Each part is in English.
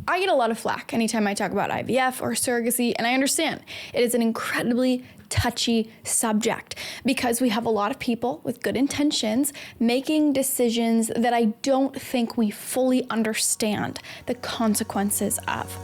I get a lot of flack anytime I talk about IVF or surrogacy, and I understand it is an incredibly touchy subject because we have a lot of people with good intentions making decisions that I don't think we fully understand the consequences of.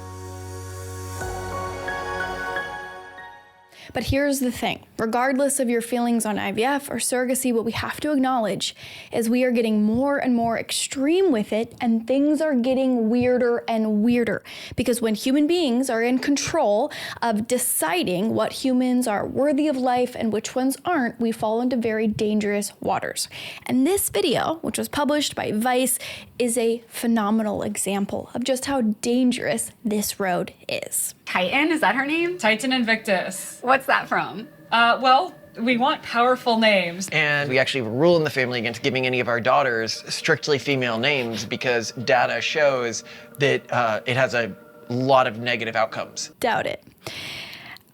But here's the thing, regardless of your feelings on IVF or surrogacy, what we have to acknowledge is we are getting more and more extreme with it, and things are getting weirder and weirder. Because when human beings are in control of deciding what humans are worthy of life and which ones aren't, we fall into very dangerous waters. And this video, which was published by Vice, is a phenomenal example of just how dangerous this road is. Titan, is that her name? Titan Invictus. What's that from? Well, we want powerful names. And we actually have a rule in the family against giving any of our daughters strictly female names because data shows that it has a lot of negative outcomes. Doubt it.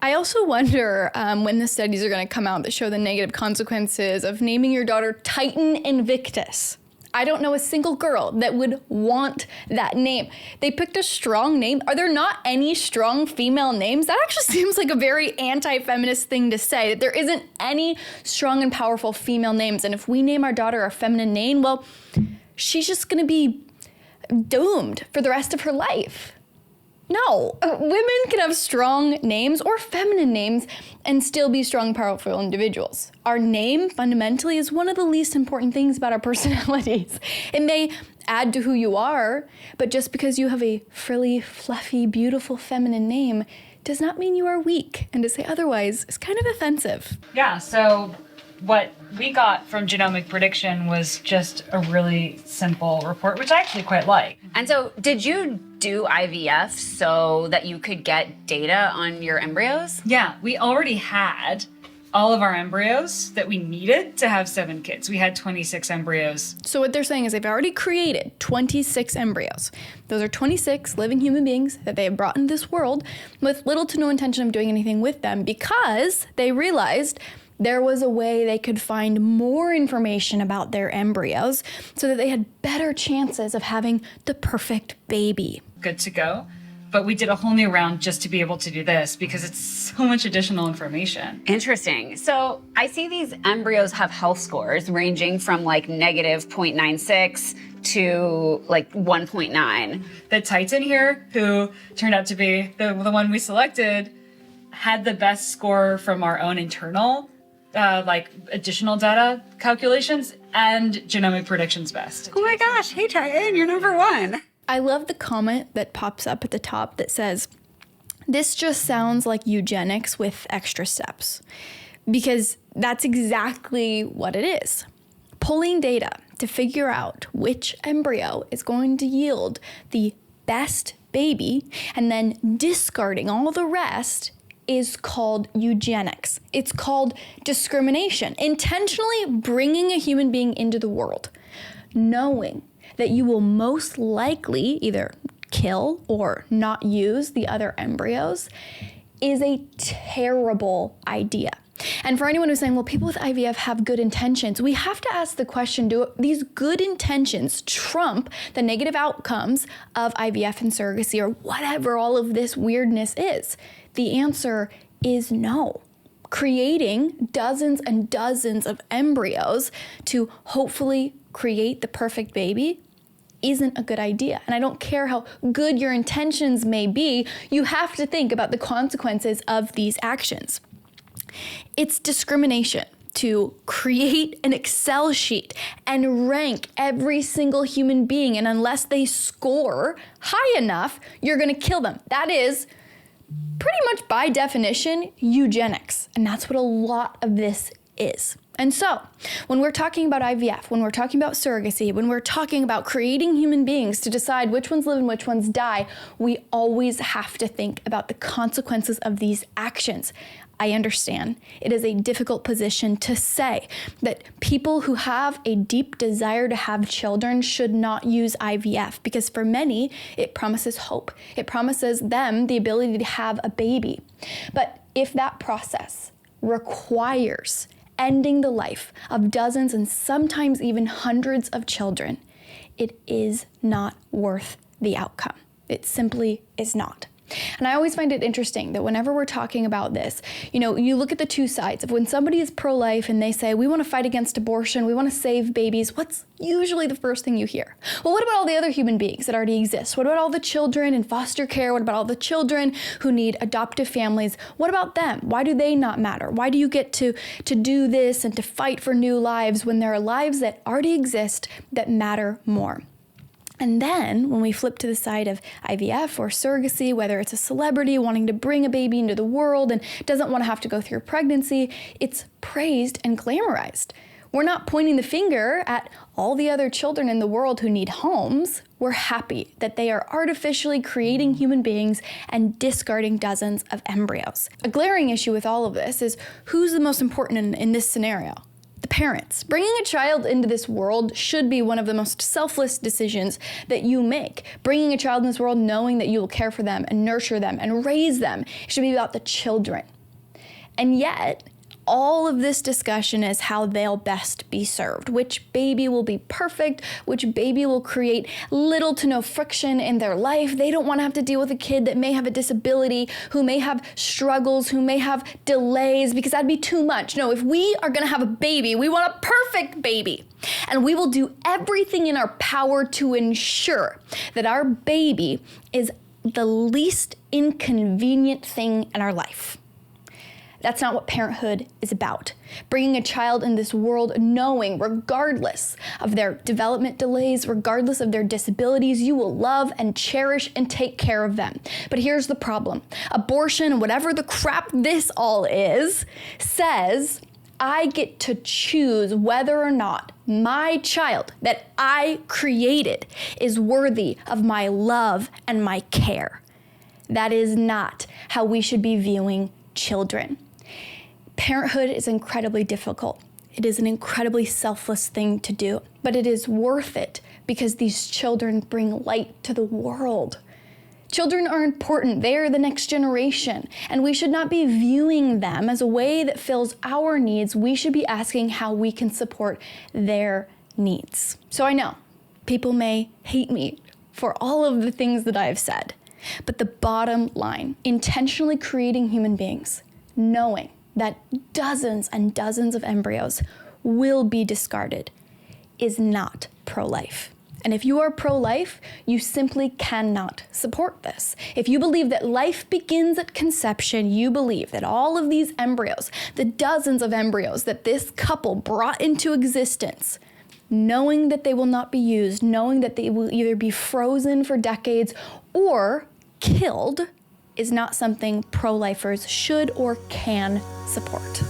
I also wonder when the studies are going to come out that show the negative consequences of naming your daughter Titan Invictus. I don't know a single girl that would want that name. They picked a strong name. Are there not any strong female names? That actually seems like a very anti-feminist thing to say, that there isn't any strong and powerful female names. And if we name our daughter a feminine name, well, she's just gonna be doomed for the rest of her life. No, women can have strong names or feminine names and still be strong, powerful individuals. Our name fundamentally is one of the least important things about our personalities. It may add to who you are, but just because you have a frilly, fluffy, beautiful feminine name does not mean you are weak. And to say otherwise is kind of offensive. Yeah, so what we got from Genomic Prediction was just a really simple report, which I actually quite like. And so did you do IVF so that you could get data on your embryos? Yeah, we already had all of our embryos that we needed to have 7 kids. We had 26 embryos. So what they're saying is they've already created 26 embryos. Those are 26 living human beings that they have brought into this world with little to no intention of doing anything with them because they realized there was a way they could find more information about their embryos so that they had better chances of having the perfect baby. Good to go. But we did a whole new round just to be able to do this because it's so much additional information. Interesting. So I see these embryos have health scores ranging from like negative 0.96 to like 1.9. The Titan here, who turned out to be the one we selected, had the best score from our own internal additional data calculations and Genomic Prediction's best. Oh my gosh, hey Titan, you're number 1. I love the comment that pops up at the top that says, this just sounds like eugenics with extra steps. Because that's exactly what it is. Pulling data to figure out which embryo is going to yield the best baby and then discarding all the rest is called eugenics. It's called discrimination. Intentionally bringing a human being into the world, knowing that you will most likely either kill or not use the other embryos is a terrible idea. And for anyone who's saying, well, people with IVF have good intentions, we have to ask the question, do these good intentions trump the negative outcomes of IVF and surrogacy or whatever all of this weirdness is? The answer is no. Creating dozens and dozens of embryos to hopefully create the perfect baby isn't a good idea. And I don't care how good your intentions may be, you have to think about the consequences of these actions. It's discrimination to create an Excel sheet and rank every single human being, and unless they score high enough, you're gonna kill them. That is pretty much by definition eugenics, and that's what a lot of this is. And so, when we're talking about IVF, when we're talking about surrogacy, when we're talking about creating human beings to decide which ones live and which ones die, we always have to think about the consequences of these actions. I understand it is a difficult position to say that people who have a deep desire to have children should not use IVF because for many, it promises hope. It promises them the ability to have a baby. But if that process requires ending the life of dozens and sometimes even hundreds of children, it is not worth the outcome. It simply is not. And I always find it interesting that whenever we're talking about this, you look at the two sides of when somebody is pro-life and they say, we want to fight against abortion, we want to save babies, what's usually the first thing you hear? Well, what about all the other human beings that already exist? What about all the children in foster care? What about all the children who need adoptive families? What about them? Why do they not matter? Why do you get to do this and to fight for new lives when there are lives that already exist that matter more? And then when we flip to the side of IVF or surrogacy, whether it's a celebrity wanting to bring a baby into the world and doesn't want to have to go through pregnancy, it's praised and glamorized. We're not pointing the finger at all the other children in the world who need homes. We're happy that they are artificially creating human beings and discarding dozens of embryos. A glaring issue with all of this is who's the most important in this scenario? The parents. Bringing a child into this world should be one of the most selfless decisions that you make. Bringing a child in this world knowing that you will care for them and nurture them and raise them should be about the children. And yet, all of this discussion is how they'll best be served. Which baby will be perfect, which baby will create little to no friction in their life. They don't want to have to deal with a kid that may have a disability, who may have struggles, who may have delays, because that'd be too much. No, if we are going to have a baby, we want a perfect baby. And we will do everything in our power to ensure that our baby is the least inconvenient thing in our life. That's not what parenthood is about. Bringing a child in this world knowing, regardless of their development delays, regardless of their disabilities, you will love and cherish and take care of them. But here's the problem. Abortion, whatever the crap this all is, says I get to choose whether or not my child that I created is worthy of my love and my care. That is not how we should be viewing children. Parenthood is incredibly difficult. It is an incredibly selfless thing to do, but it is worth it because these children bring light to the world. Children are important. They are the next generation, and we should not be viewing them as a way that fills our needs. We should be asking how we can support their needs. So I know people may hate me for all of the things that I've said, but the bottom line, intentionally creating human beings, knowing that dozens and dozens of embryos will be discarded, is not pro-life. And if you are pro-life, you simply cannot support this. If you believe that life begins at conception, you believe that all of these embryos, the dozens of embryos that this couple brought into existence, knowing that they will not be used, knowing that they will either be frozen for decades or killed, is not something pro-lifers should or can support.